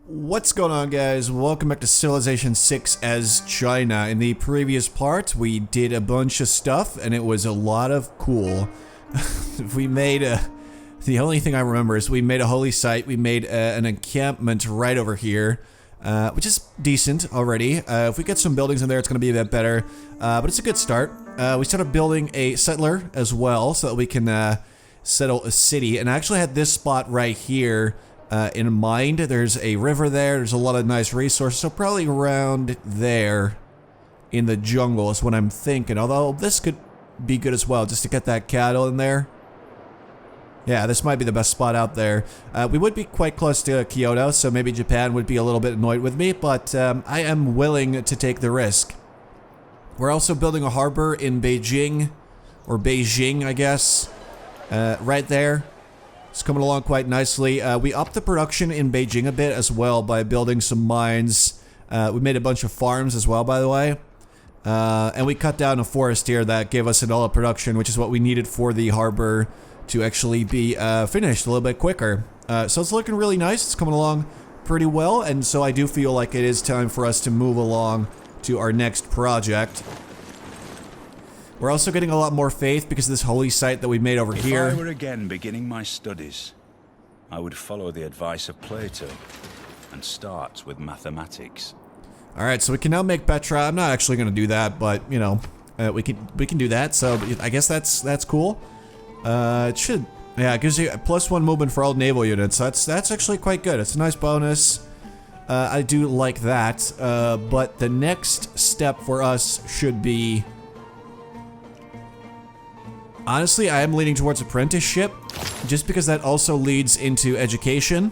What's going on, guys? Welcome back to Civilization 6 as China. In the previous part, we did a bunch of stuff, and it was a lot of cool. We made a... The only thing I remember is we made a holy site, we made an encampment right over here, which is decent already. If we get some buildings in there, it's going to be a bit better, but it's a good start. We started building a settler as well, so that we can settle a city, and I actually had this spot right here in mind. There's a river there's a lot of nice resources, so probably around there in the jungle is what I'm thinking, although this could be good as well, just to get that cattle in there. Yeah, this might be the best spot out there. We would be quite close to Kyoto, so maybe Japan would be a little bit annoyed with me, but I am willing to take the risk. We're also building a harbor in Beijing, or Beijing, I guess, right there. It's coming along quite nicely. We upped the production in Beijing a bit as well by building some mines. We made a bunch of farms as well, by the way. And we cut down a forest here that gave us all of production, which is what we needed for the harbor to actually be finished a little bit quicker. So it's looking really nice. It's coming along pretty well, and so I do feel like it is time for us to move along to our next project. We're also getting a lot more faith because of this holy site that we made over here. If I were again beginning my studies, I would follow the advice of Plato and start with mathematics. Alright, so we can now make Petra. I'm not actually going to do that, but, you know, we can do that, so I guess that's cool. It should, yeah, it gives you a +1 movement for all naval units. That's actually quite good. It's a nice bonus. I do like that, but the next step for us should be... Honestly, I am leaning towards apprenticeship, just because that also leads into education,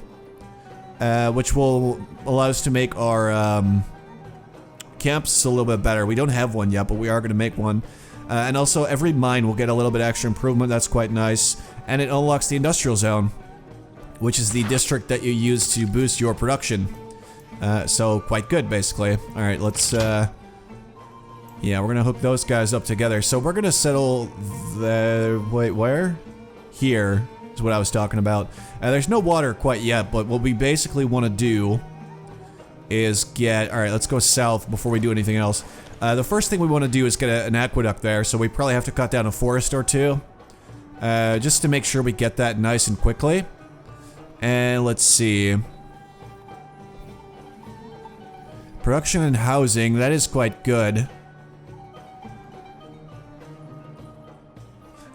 which will allow us to make our camps a little bit better. We don't have one yet, but we are going to make one. And also, every mine will get a little bit extra improvement. That's quite nice. And it unlocks the industrial zone, which is the district that you use to boost your production. So, quite good, basically. Alright, let's... Yeah, we're gonna hook those guys up together. So we're gonna settle the... Wait, where? Here is what I was talking about. There's no water quite yet, but what we basically want to do is get... Alright, let's go south before we do anything else. The first thing we want to do is get an aqueduct there, so we probably have to cut down a forest or two. Just to make sure we get that nice and quickly. And let's see... Production and housing, that is quite good.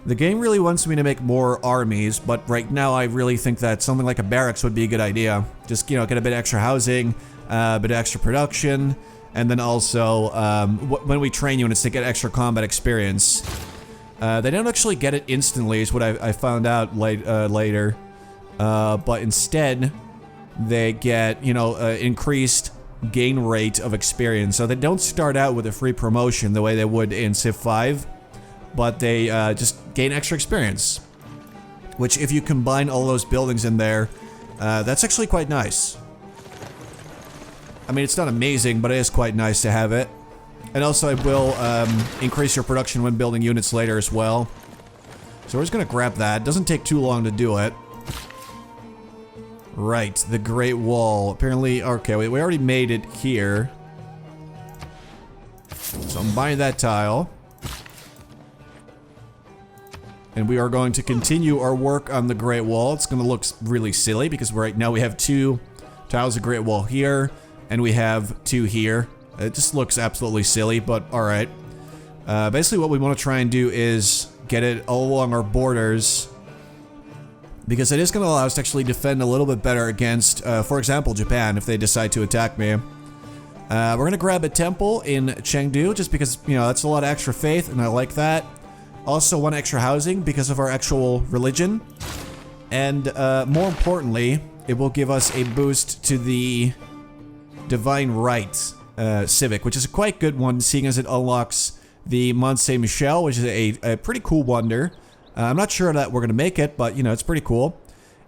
The game really wants me to make more armies, but right now I really think that something like a barracks would be a good idea. Just, you know, get a bit extra housing, a bit extra production, and then also, when we train units, they get extra combat experience. They don't actually get it instantly, is what I found out later. But instead, they get, you know, increased gain rate of experience. So they don't start out with a free promotion the way they would in Civ 5. But they just gain extra experience. Which, if you combine all those buildings in there, that's actually quite nice. I mean, it's not amazing, but it is quite nice to have it. And also, it will increase your production when building units later as well. So we're just going to grab that. It doesn't take too long to do it. Right, the Great Wall. Apparently, okay, we already made it here. So I'm buying that tile. And we are going to continue our work on the Great Wall. It's going to look really silly because right now we have 2 tiles of Great Wall here, and we have 2 here. It just looks absolutely silly, but alright. Basically what we want to try and do is get it all along our borders, because it is going to allow us to actually defend a little bit better against, for example, Japan, if they decide to attack me. We're going to grab a temple in Chengdu, just because, you know, that's a lot of extra faith, and I like that. Also, 1 extra housing because of our actual religion. And more importantly, it will give us a boost to the Divine Right Civic, which is a quite good one, seeing as it unlocks the Mont Saint-Michel, which is a pretty cool wonder. I'm not sure that we're going to make it, but, you know, it's pretty cool.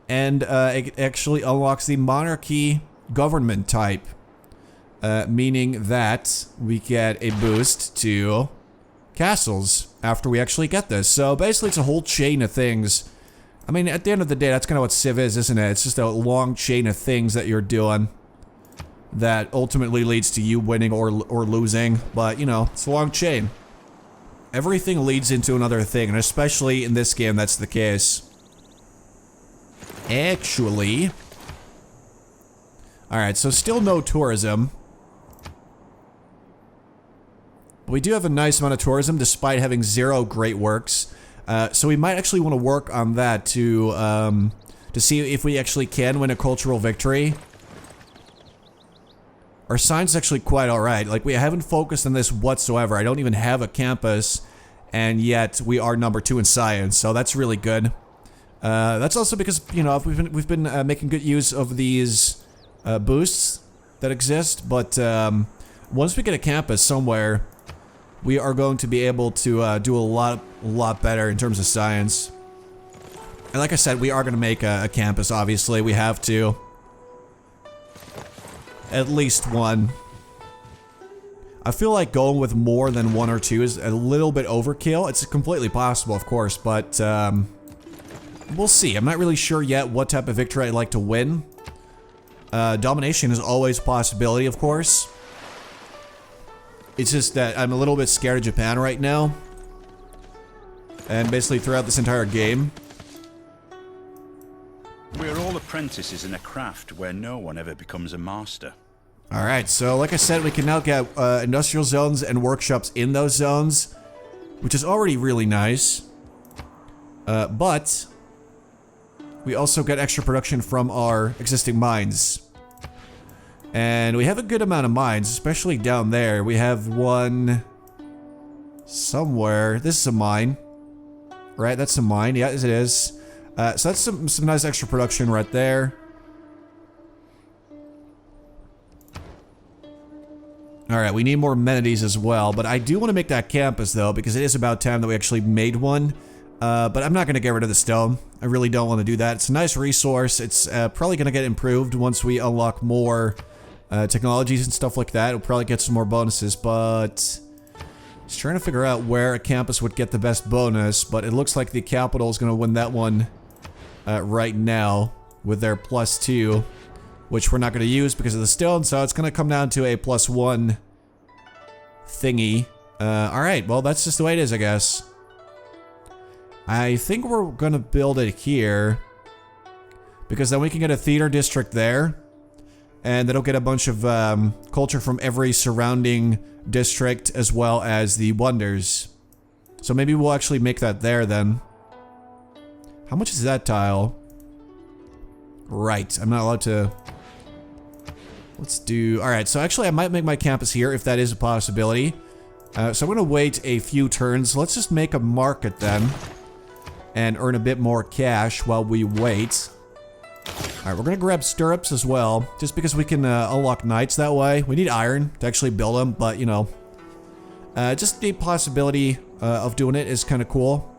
And it actually unlocks the Monarchy Government type, meaning that we get a boost to castles after we actually get this. So basically it's a whole chain of things I mean, at the end of the day, that's kind of what Civ is, isn't it? It's just a long chain of things that you're doing. that ultimately leads to you winning or losing. But, you know, it's a long chain. Everything leads into another thing, and especially in this game, that's the case. Actually... Alright, so still no tourism. We do have a nice amount of tourism, despite having 0 great works. So we might actually want to work on that to see if we actually can win a cultural victory. Our science is actually quite alright. Like, we haven't focused on this whatsoever. I don't even have a campus, and yet we are number 2 in science, so that's really good. That's also because, you know, we've been making good use of these boosts that exist, but once we get a campus somewhere, we are going to be able to do a lot better in terms of science. And like I said, we are going to make a campus, obviously. We have to. At least one. I feel like going with more than 1 or 2 is a little bit overkill. It's completely possible, of course, but we'll see. I'm not really sure yet what type of victory I'd like to win. Domination is always a possibility, of course. It's just that I'm a little bit scared of Japan right now. And basically throughout this entire game. We're all apprentices in a craft where no one ever becomes a master. Alright, so like I said, we can now get industrial zones and workshops in those zones, which is already really nice. But we also get extra production from our existing mines. And we have a good amount of mines, especially down there. We have one somewhere. This is a mine. Right, that's a mine. Yeah, it is. So that's some nice extra production right there. Alright, we need more amenities as well. But I do want to make that campus, though, because it is about time that we actually made one. But I'm not going to get rid of the stone. I really don't want to do that. It's a nice resource. It's probably going to get improved once we unlock more technologies and stuff like that. We'll probably get some more bonuses, but just trying to figure out where a campus would get the best bonus, but it looks like the capital is going to win that one right now with their +2, which we're not going to use because of the stone, so it's going to come down to a +1 thingy. Alright, well, that's just the way it is, I guess. I think we're going to build it here because then we can get a theater district there. And that'll get a bunch of culture from every surrounding district as well as the wonders. So maybe we'll actually make that there then. How much is that tile? Right, I'm not allowed to... Let's do... Alright, so actually I might make my campus here if that is a possibility. So I'm going to wait a few turns. Let's just make a market then. And earn a bit more cash while we wait. Alright, we're gonna grab stirrups as well, just because we can unlock knights that way. We need iron to actually build them, but you know, just the possibility of doing it is kind of cool.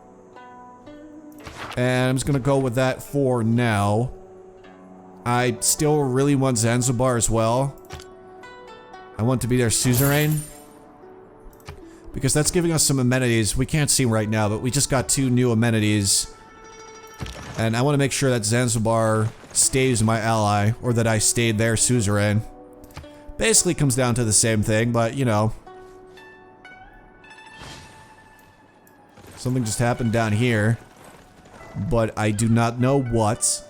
And I'm just gonna go with that for now. I still really want Zanzibar as well. I want to be their suzerain. Because that's giving us some amenities. We can't see them right now, but we just got 2 new amenities. And I want to make sure that Zanzibar stays my ally, or that I stayed their suzerain. Basically comes down to the same thing, but you know. Something just happened down here. But I do not know what.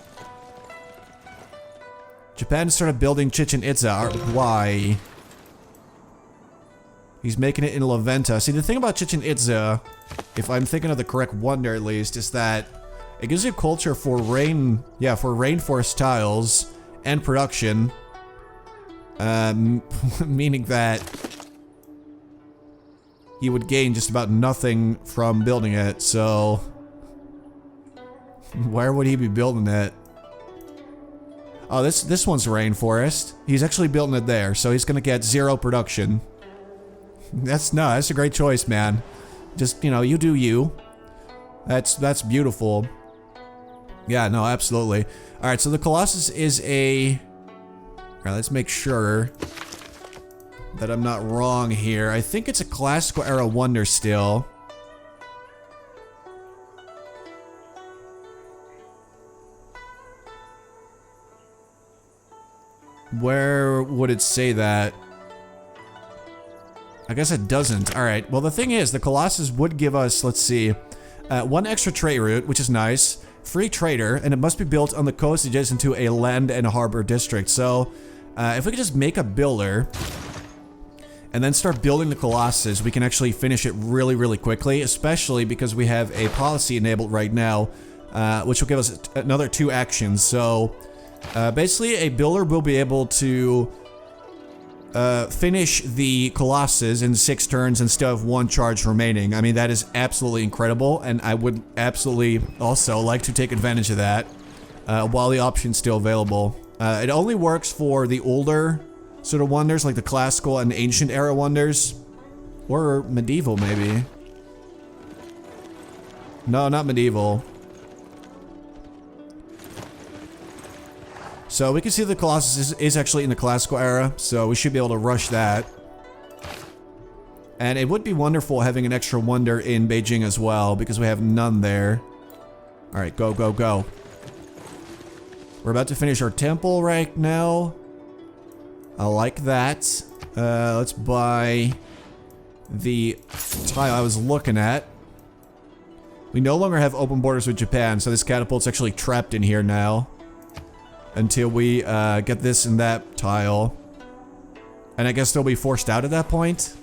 Japan started building Chichen Itza. Why? He's making it in La Venta. See, the thing about Chichen Itza, if I'm thinking of the correct wonder at least, is that it gives you culture for rainforest tiles and production. Meaning that he would gain just about nothing from building it, so where would he be building it? Oh, this one's rainforest. He's actually building it there, so he's gonna get 0 production. That's a great choice, man. Just, you know, you do you. That's beautiful. Yeah, no, absolutely. Alright, so the Colossus is a... Alright, let's make sure that I'm not wrong here. I think it's a classical era wonder still. Where would it say that? I guess it doesn't. Alright, well the thing is, the Colossus would give us, let's see, 1 extra trade route, which is nice, free trader, and it must be built on the coast adjacent to a land and harbor district. So, if we could just make a builder, and then start building the Colossus, we can actually finish it really, really quickly, especially because we have a policy enabled right now, which will give us another 2 actions. So, basically a builder will be able to finish the Colossus in 6 turns and still have 1 charge remaining. I mean, that is absolutely incredible, and I would absolutely also like to take advantage of that while the option's still available. It only works for the older sort of wonders, like the classical and ancient era wonders. Or medieval, maybe. No, not medieval. So we can see the Colossus is actually in the classical era, so we should be able to rush that. And it would be wonderful having an extra wonder in Beijing as well, because we have none there. Alright, go, go, go. We're about to finish our temple right now. I like that. Let's buy the tile I was looking at. We no longer have open borders with Japan, so this catapult's actually trapped in here now. Until we get this and that tile. And I guess they'll be forced out at that point.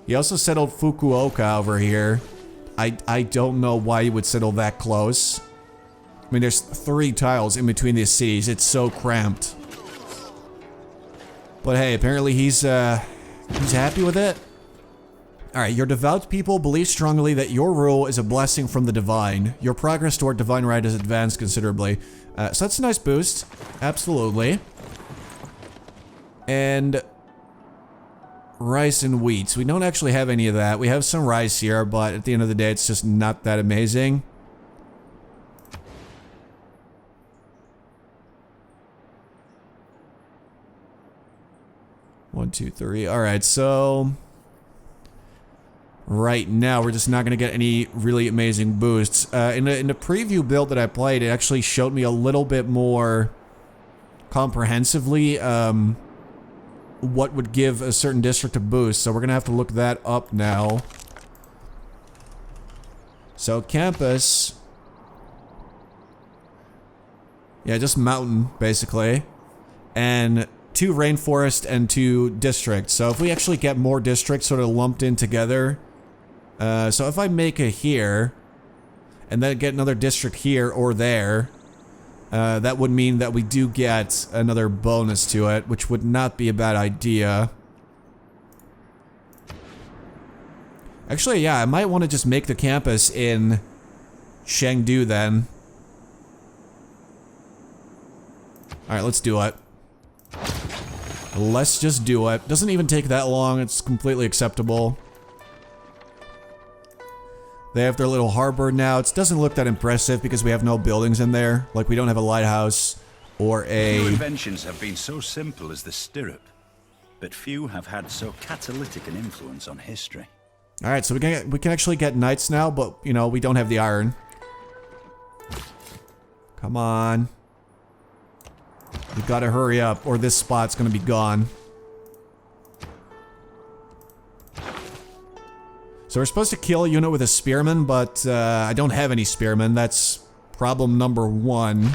He also settled Fukuoka over here. I don't know why you would settle that close. I mean, there's 3 tiles in between these cities. It's so cramped. But hey, apparently he's happy with it. Alright, your devout people believe strongly that your rule is a blessing from the divine. Your progress toward divine right has advanced considerably. So that's a nice boost. Absolutely. And rice and wheat. We don't actually have any of that. We have some rice here, but at the end of the day, it's just not that amazing. One, two, three. Alright, so right now, we're just not going to get any really amazing boosts. In the preview build that I played, it actually showed me a little bit more comprehensively what would give a certain district a boost. So we're going to have to look that up now. So campus. Yeah, just mountain, basically. And 2 rainforest and 2 districts. So if we actually get more districts sort of lumped in together. So if I make it here, and then get another district here or there, that would mean that we do get another bonus to it, which would not be a bad idea. Actually, yeah, I might want to just make the campus in Chengdu then. Alright, let's do it. Let's just do it. Doesn't even take that long, it's completely acceptable. They have their little harbor now. It doesn't look that impressive because we have no buildings in there. Like, we don't have a lighthouse or a... Few inventions have been so simple as the stirrup, but few have had so catalytic an influence on history. Alright, so we can actually get knights now, but, you know, we don't have the iron. Come on. We gotta hurry up, or this spot's gonna be gone. So we're supposed to kill a unit with a spearman, but I don't have any spearmen. That's problem number 1.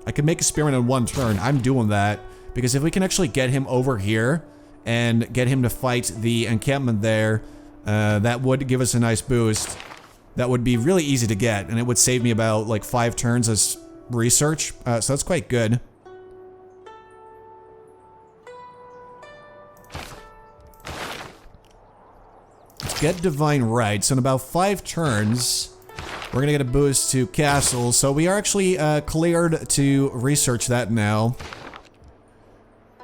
I can make a spearman in 1 turn. I'm doing that. Because if we can actually get him over here and get him to fight the encampment there, that would give us a nice boost. That would be really easy to get, and it would save me about like 5 turns as research. So that's quite good. Get divine rights. In about 5 turns, we're gonna get a boost to castles. So we are actually cleared to research that now.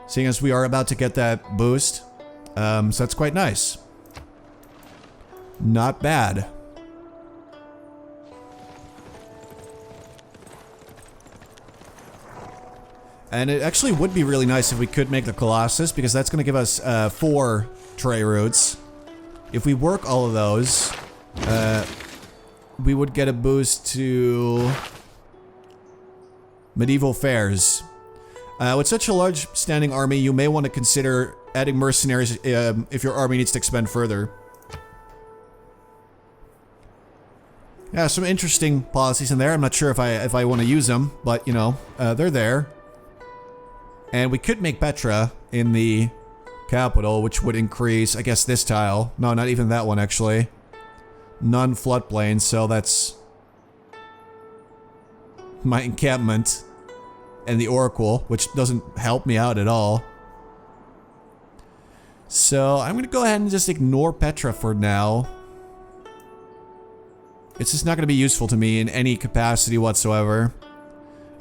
Seeing as we are about to get that boost. So that's quite nice. Not bad. And it actually would be really nice if we could make the Colossus, because that's gonna give us 4 trade routes. If we work all of those, we would get a boost to Medieval fairs. With such a large standing army, you may want to consider adding mercenaries if your army needs to expand further. Yeah, some interesting policies in there. I'm not sure if I want to use them, but you know, they're there. And we could make Petra in the capital, which would increase, I guess, this tile. No, not even that one, actually. None floodplain, so that's my encampment. And the Oracle, which doesn't help me out at all. So, I'm gonna go ahead and just ignore Petra for now. It's just not gonna be useful to me in any capacity whatsoever.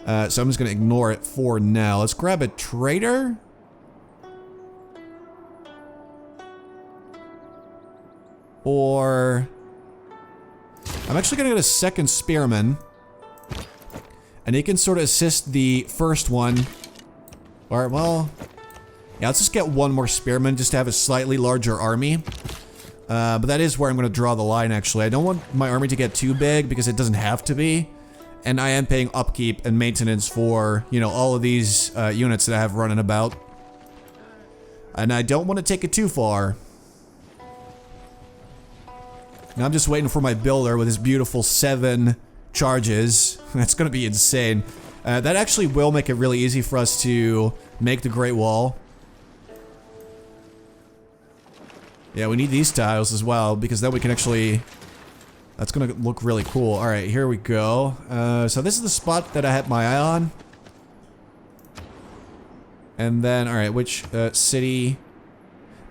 So I'm just gonna ignore it for now. Let's grab a trader. Or... I'm actually gonna get a second spearman. And he can sort of assist the first one. Or, well... yeah, let's just get one more spearman just to have a slightly larger army. But that is where I'm gonna draw the line, actually. I don't want my army to get too big because it doesn't have to be. And I am paying upkeep and maintenance for, you know, all of these units that I have running about. And I don't want to take it too far. Now I'm just waiting for my builder with his beautiful 7 charges. That's going to be insane. That actually will make it really easy for us to make the Great Wall. Yeah, we need these tiles as well, because then we can actually... that's gonna look really cool. Alright, here we go. So this is the spot that I had my eye on. And then, alright, which city?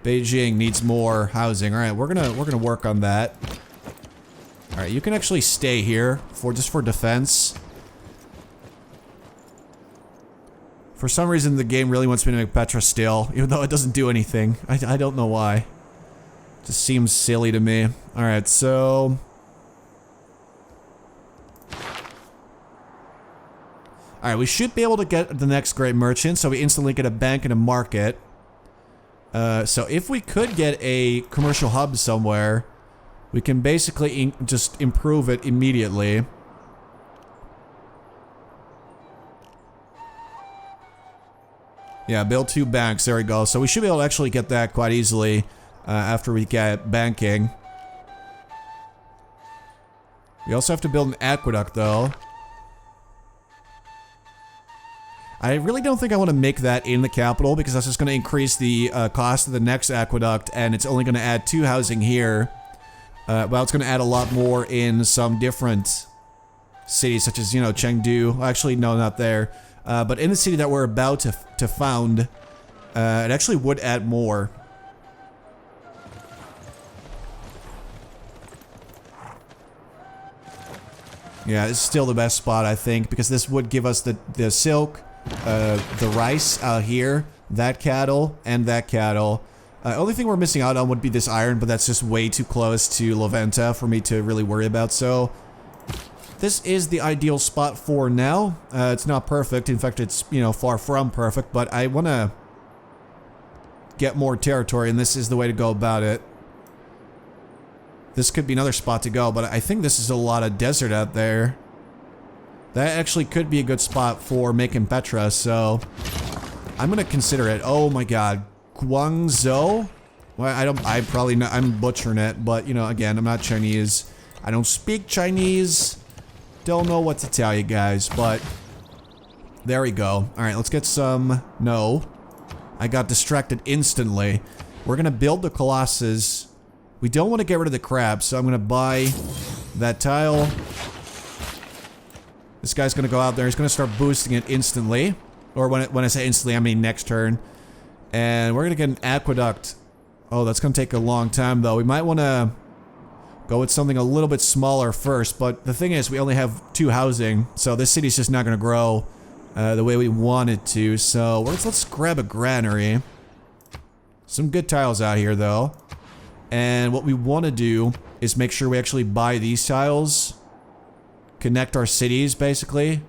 Beijing needs more housing. Alright, we're gonna work on that. Alright, you can actually stay here for just for defense. For some reason the game really wants me to make Petra still, even though it doesn't do anything. I don't know why. Just seems silly to me. Alright, so... alright, we should be able to get the next great merchant, so we instantly get a bank and a market. So if we could get a commercial hub somewhere, we can basically just improve it immediately. Yeah, build 2 banks, there we go. So we should be able to actually get that quite easily after we get banking. We also have to build an aqueduct, though. I really don't think I want to make that in the capital because that's just going to increase the cost of the next aqueduct, and it's only going to add 2 housing here. Well, it's going to add a lot more in some different cities, such as, you know, Chengdu. Actually, no, not there. But in the city that we're about to found, it actually would add more. Yeah, it's still the best spot, I think, because this would give us the silk, the rice out here, that cattle, and that cattle. Only thing we're missing out on would be this iron, but that's just way too close to Laventa for me to really worry about, so... this is the ideal spot for now. It's not perfect, in fact it's, you know, far from perfect, but I want to get more territory, and this is the way to go about it. This could be another spot to go, but I think this is a lot of desert out there. That actually could be a good spot for making Petra, so I'm gonna consider it. Oh my god, Guangzhou? Well, I'm probably not, I'm butchering it, but you know, again, I'm not Chinese. I don't speak Chinese. Don't know what to tell you guys, but there we go. Alright, let's get some, no. I got distracted instantly. We're gonna build the Colossus. We don't want to get rid of the crabs, so I'm gonna buy that tile. This guy's gonna go out there, he's gonna start boosting it instantly. Or when I say instantly, I mean next turn. And we're gonna get an aqueduct. Oh, that's gonna take a long time though. We might wanna go with something a little bit smaller first, but the thing is, we only have 2 housing, so this city's just not gonna grow the way we want it to, so let's grab a granary. Some good tiles out here though. And what we want to do is make sure we actually buy these tiles. Connect our cities, basically.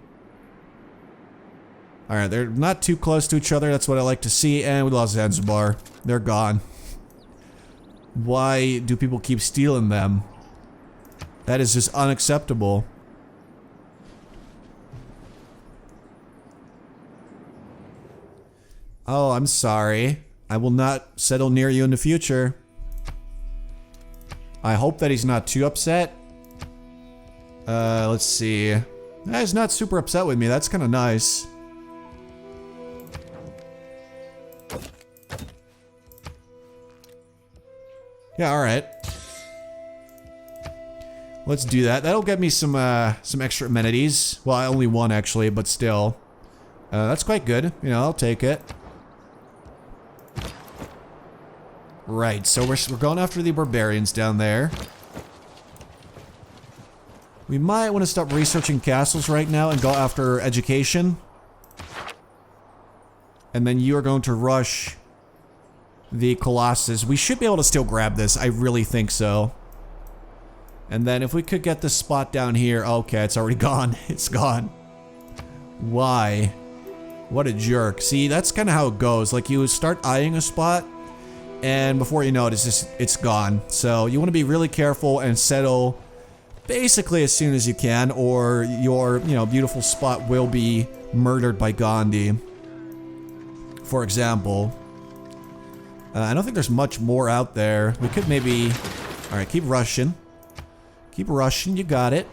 Alright, they're not too close to each other. That's what I like to see. And we lost Zanzibar. They're gone. Why do people keep stealing them? That is just unacceptable. Oh, I'm sorry. I will not settle near you in the future. I hope that he's not too upset. Let's see. He's not super upset with me. That's kind of nice. Yeah, alright. Let's do that. That'll get me some extra amenities. Well, only one actually, but still. That's quite good. You know, I'll take it. Right, so we're going after the barbarians down there. We might want to stop researching castles right now and go after education. And then you are going to rush the Colossus. We should be able to still grab this. I really think so. And then if we could get this spot down here. Okay, it's already gone. It's gone. Why? What a jerk. See, that's kind of how it goes. Like, you start eyeing a spot, and before you know it, it's gone. So you want to be really careful and settle basically as soon as you can, or your, beautiful spot will be murdered by Gandhi. For example. I don't think there's much more out there. We could maybe... Alright, keep rushing. Keep rushing, you got it.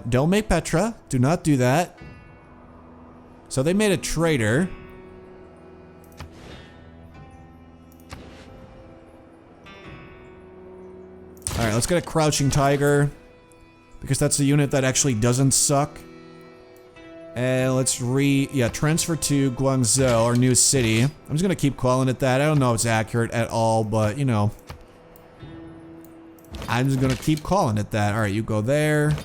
Don't make Petra. Do not do that. So they made a traitor. Alright, let's get a Crouching Tiger. Because that's a unit that actually doesn't suck. And let's transfer to Guangzhou, our new city. I'm just gonna keep calling it that. I don't know if it's accurate at all, but, I'm just gonna keep calling it that. Alright, you go there.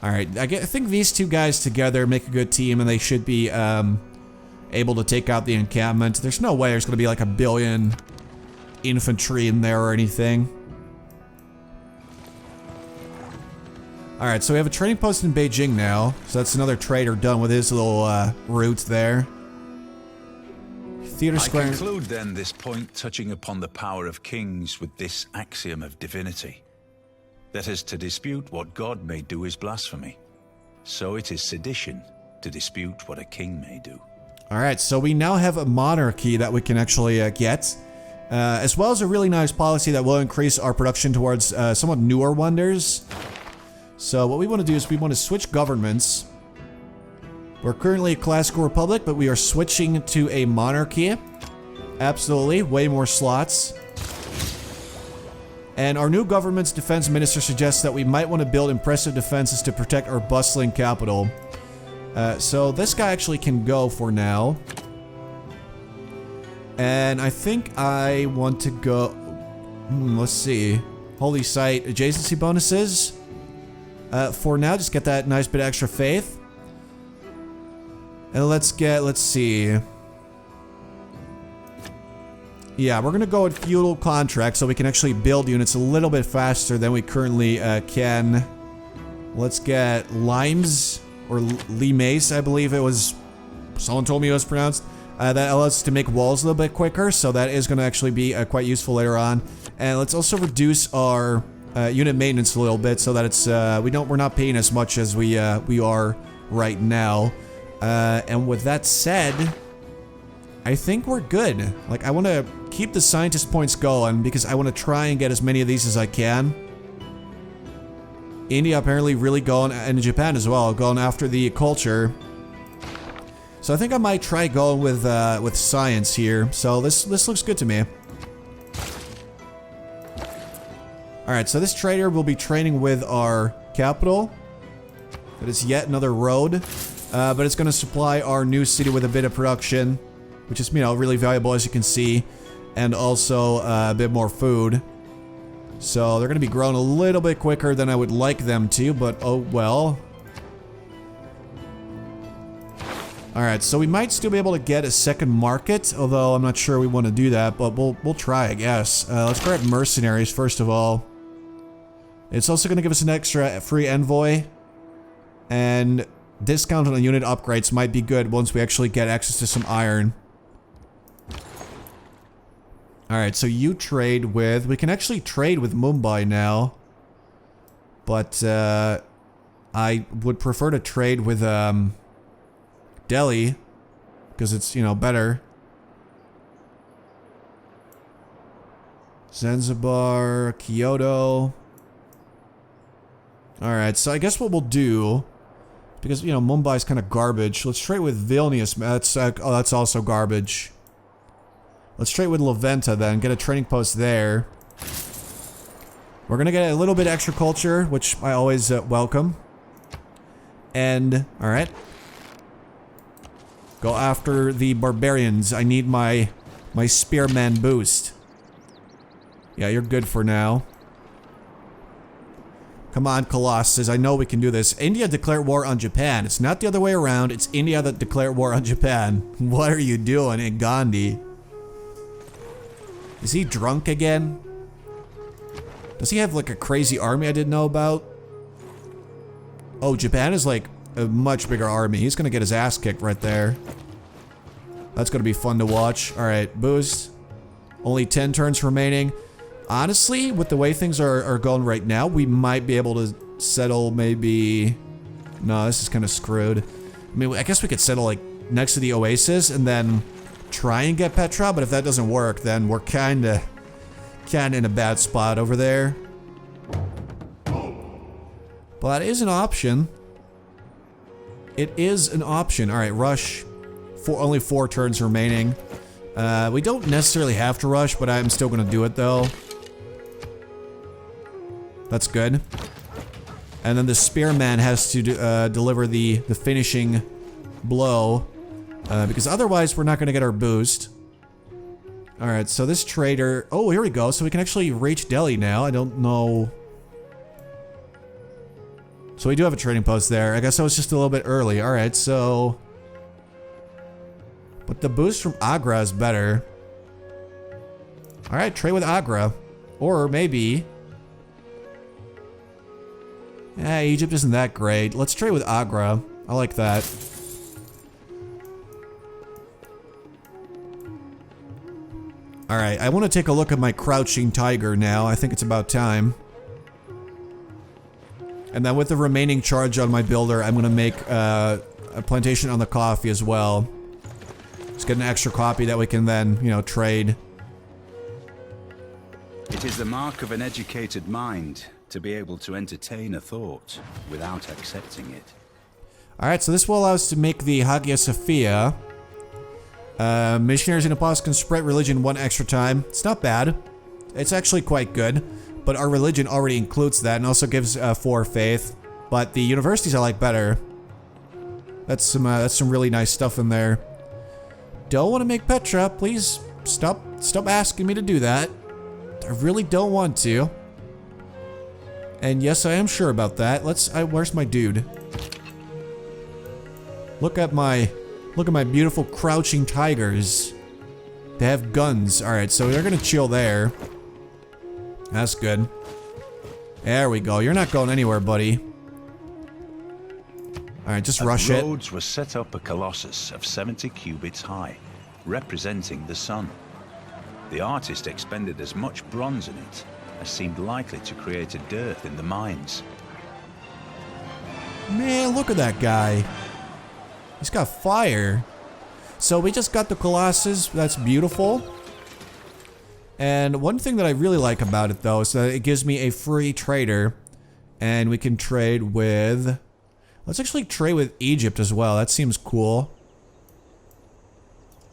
Alright, I think these two guys together make a good team, and they should be, able to take out the encampment. There's no way there's gonna be like 1 billion infantry in there or anything. Alright, so we have a trading post in Beijing now. So that's another trader done with his little route there. Theater Square. I conclude then this point touching upon the power of kings with this axiom of divinity. That is, to dispute what God may do is blasphemy. So it is sedition to dispute what a king may do. Alright, so we now have a monarchy that we can actually get. As well as a really nice policy that will increase our production towards somewhat newer wonders. So what we want to do is we want to switch governments. We're currently a classical republic, but we are switching to a monarchy. Absolutely, way more slots. And our new government's defense minister suggests that we might want to build impressive defenses to protect our bustling capital. So this guy actually can go for now. And I think I want to go... let's see. Holy Site adjacency bonuses. For now, just get that nice bit of extra faith. And let's see. Yeah, we're gonna go with feudal contract so we can actually build units a little bit faster than we currently can. Let's get limes, or limes, I believe it was. Someone told me it was pronounced. That allows us to make walls a little bit quicker, so that is gonna actually be quite useful later on. And let's also reduce our unit maintenance a little bit so that it's we're not paying as much as we are right now. And with that said, I think we're good. Like, I want to keep the scientist points going because I want to try and get as many of these as I can. India apparently really going, and Japan as well, going after the culture. So I think I might try going with science here. So this looks good to me. Alright, so this trader will be trading with our capital. That is yet another road. But it's going to supply our new city with a bit of production. Which is, really valuable as you can see. And also a bit more food. So they're going to be growing a little bit quicker than I would like them to, but oh well. Alright, so we might still be able to get a second market, although I'm not sure we want to do that, but we'll try, I guess. Let's grab mercenaries first of all. It's also going to give us an extra free envoy. And discount on unit upgrades might be good once we actually get access to some iron. Alright, so you trade with... We can actually trade with Mumbai now. But, I would prefer to trade with, Delhi. because it's, you know, better. Zanzibar, Kyoto. Alright, so I guess what we'll do, because, you know, Mumbai's kind of garbage. Let's trade with Vilnius. Oh, that's also garbage. Let's trade with Laventa then, get a trading post there. We're gonna get a little bit extra culture, which I always welcome. And, alright. Go after the barbarians. I need my spearman boost. Yeah, you're good for now. Come on, Colossus. I know we can do this. India declared war on Japan. It's not the other way around. It's India that declared war on Japan. What are you doing in Gandhi? Is he drunk again? Does he have like a crazy army I didn't know about? Oh, Japan is like a much bigger army. He's gonna get his ass kicked right there. That's gonna be fun to watch. Alright, boost. Only 10 turns remaining. Honestly, with the way things are going right now, we might be able to settle maybe... No, this is kind of screwed. I mean, I guess we could settle like next to the Oasis and then try and get Petra, but if that doesn't work, then we're kinda in a bad spot over there. But that is an option. It is an option. Alright, rush. Only 4 turns remaining. We don't necessarily have to rush, but I'm still gonna do it though. That's good. And then the spearman has to deliver the finishing blow. Because otherwise we're not gonna get our boost. Alright, so this trader... Oh, here we go. So we can actually reach Delhi now. I don't know... So we do have a trading post there. I guess I was just a little bit early. Alright, so... But the boost from Agra is better. Alright, trade with Agra. Or maybe... Yeah, Egypt isn't that great. Let's trade with Agra. I like that. Alright, I want to take a look at my crouching tiger now. I think it's about time. And then with the remaining charge on my builder, I'm going to make a plantation on the coffee as well. Let's get an extra copy that we can then, you know, trade. It is the mark of an educated mind to be able to entertain a thought without accepting it. Alright, so this will allow us to make the Hagia Sophia. Missionaries and apostles can spread religion 1 extra time. It's not bad. It's actually quite good. But our religion already includes that and also gives 4 faith. But the universities I like better. That's some really nice stuff in there. Don't want to make Petra. Please stop asking me to do that. I really don't want to. And yes, I am sure about that. Where's my dude? Look at my beautiful crouching tigers. They have guns. Alright, so they're gonna chill there. That's good. There we go. You're not going anywhere, buddy. Alright, just rush it. Roads were set up a colossus of 70 cubits high, representing the sun. The artist expended as much bronze in it as seemed likely to create a dearth in the mines. Man, look at that guy. He's got fire. So we just got the Colossus. That's beautiful. And one thing that I really like about it, though, is that it gives me a free trader. And we can trade with... Let's actually trade with Egypt as well. That seems cool.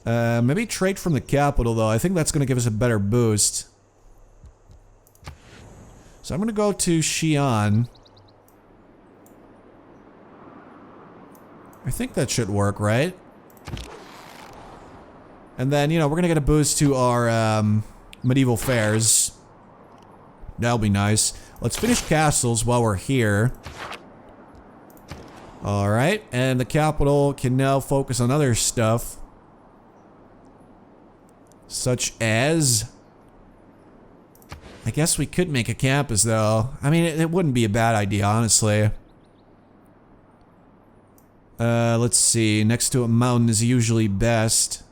Maybe trade from the capital, though. I think that's going to give us a better boost. So I'm going to go to Xi'an. I think that should work, right? And then, you know, we're going to get a boost to our medieval fairs. That'll be nice. Let's finish castles while we're here. Alright, and the capital can now focus on other stuff. Such as... I guess we could make a campus, though. I mean, it wouldn't be a bad idea, honestly. Let's see. Next to a mountain is usually best.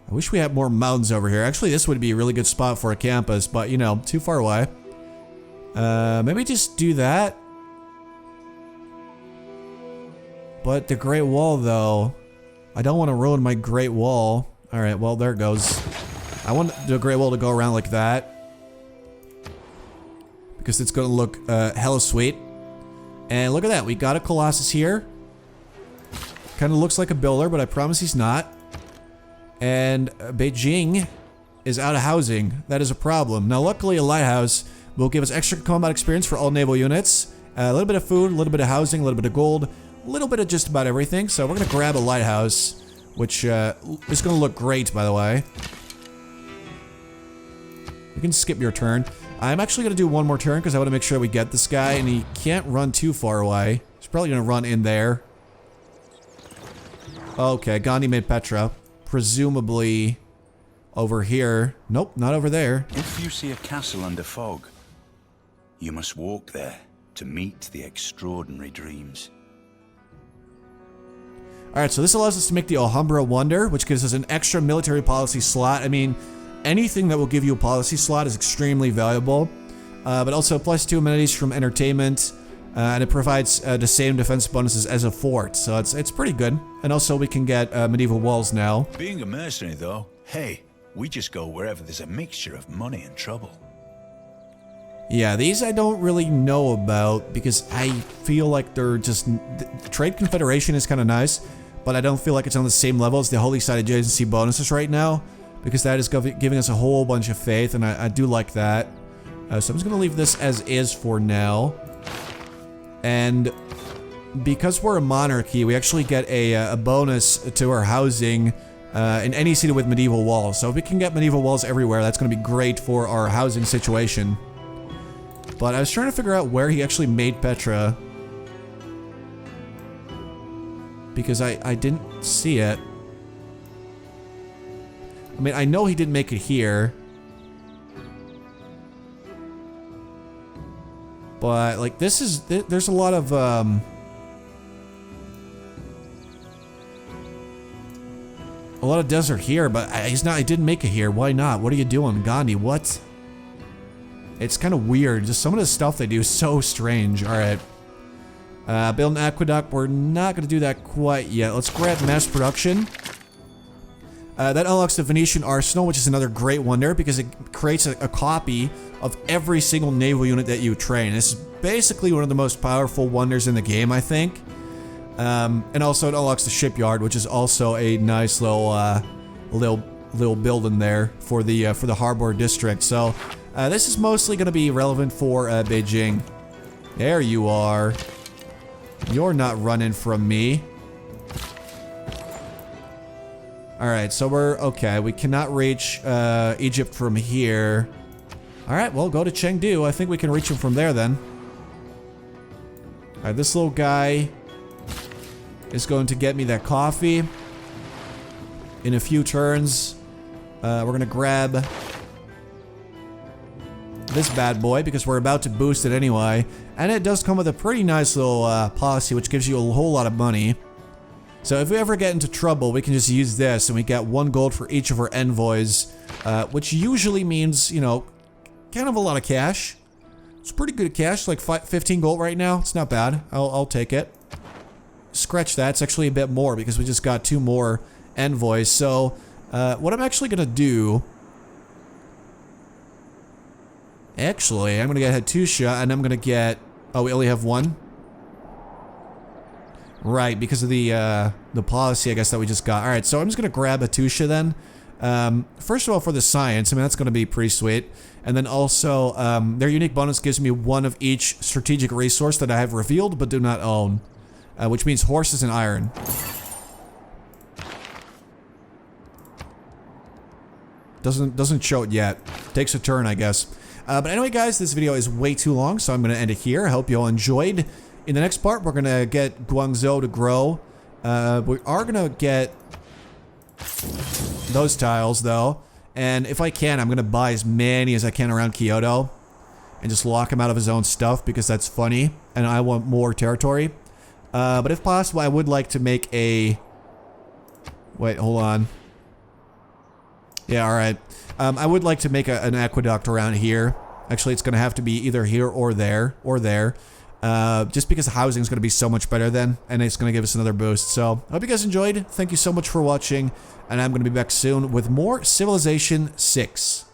I wish we had more mountains over here. Actually, this would be a really good spot for a campus, but, you know, too far away. Maybe just do that. But the Great Wall, though, I don't want to ruin my Great Wall. Alright, well, there it goes. I want the Great Wall to go around like that, because it's going to look hella sweet. And look at that, we got a Colossus here. Kind of looks like a builder, but I promise he's not. And Beijing is out of housing. That is a problem. Now, luckily, a lighthouse will give us extra combat experience for all naval units. A little bit of food, a little bit of housing, a little bit of gold, a little bit of just about everything. So we're going to grab a lighthouse, which is going to look great, by the way. You can skip your turn. I'm actually going to do one more turn because I want to make sure we get this guy, and he can't run too far away. He's probably going to run in there. Okay, Gandhi made Petra. Presumably over here. Nope, not over there. If you see a castle under fog, you must walk there to meet the extraordinary dreams. Alright, so this allows us to make the Alhambra Wonder, which gives us an extra military policy slot. I mean, anything that will give you a policy slot is extremely valuable. But also +2 amenities from entertainment. And it provides the same defense bonuses as a fort, so it's pretty good. And also we can get medieval walls now. Being a mercenary, though, hey, we just go wherever there's a mixture of money and trouble. Yeah, these I don't really know about because I feel like they're just... The Trade Confederation is kind of nice, but I don't feel like it's on the same level as the Holy Side Adjacency bonuses right now, because that is giving us a whole bunch of faith, and I do like that. So I'm just going to leave this as is for now. And because we're a monarchy, we actually get a bonus to our housing in any city with medieval walls. So if we can get medieval walls everywhere, that's going to be great for our housing situation. But I was trying to figure out where he actually made Petra, because I didn't see it. I mean, I know he didn't make it here. But, like, this is... There's a lot of, a lot of desert here, but he's not... He didn't make it here. Why not? What are you doing, Gandhi? What? It's kind of weird. Just some of the stuff they do is so strange. Alright. Build an aqueduct. We're not going to do that quite yet. Let's grab mass production. That unlocks the Venetian Arsenal, which is another great wonder because it creates a copy of every single naval unit that you train. This is basically one of the most powerful wonders in the game, I think. And also it unlocks the shipyard, which is also a nice little building there for the harbor district. So this is mostly going to be relevant for Beijing. There you are. You're not running from me. Alright, so we're... Okay, we cannot reach Egypt from here. Alright, well, go to Chengdu. I think we can reach him from there, then. Alright, this little guy is going to get me that coffee in a few turns. We're going to grab this bad boy because we're about to boost it anyway. And it does come with a pretty nice little policy, which gives you a whole lot of money. So if we ever get into trouble, we can just use this, and we get 1 gold for each of our envoys, which usually means, you know, kind of a lot of cash. It's pretty good cash, like 15 gold right now. It's not bad. I'll take it. Scratch that. It's actually a bit more because we just got 2 more envoys. So what I'm actually going to do... Actually, I'm going to get Hattusha, and I'm going to get... Oh, we only have 1? Right, because of the policy, I guess, that we just got. Alright, so I'm just going to grab Hattusha then. First of all, for the science, I mean, that's going to be pretty sweet. And then also, their unique bonus gives me 1 of each strategic resource that I have revealed but do not own. Which means horses and iron. Doesn't show it yet. Takes a turn, I guess. But anyway, guys, this video is way too long, so I'm going to end it here. I hope you all enjoyed. In the next part, we're going to get Guangzhou to grow. We are going to get those tiles, though. And if I can, I'm going to buy as many as I can around Kyoto. And just lock him out of his own stuff, because that's funny. And I want more territory. But if possible, I would like to make a... Wait, hold on. Yeah, alright. I would like to make an aqueduct around here. Actually, it's going to have to be either here or there. just because the housing is going to be so much better then, and it's going to give us another boost. So, I hope you guys enjoyed. Thank you so much for watching, and I'm going to be back soon with more Civilization 6.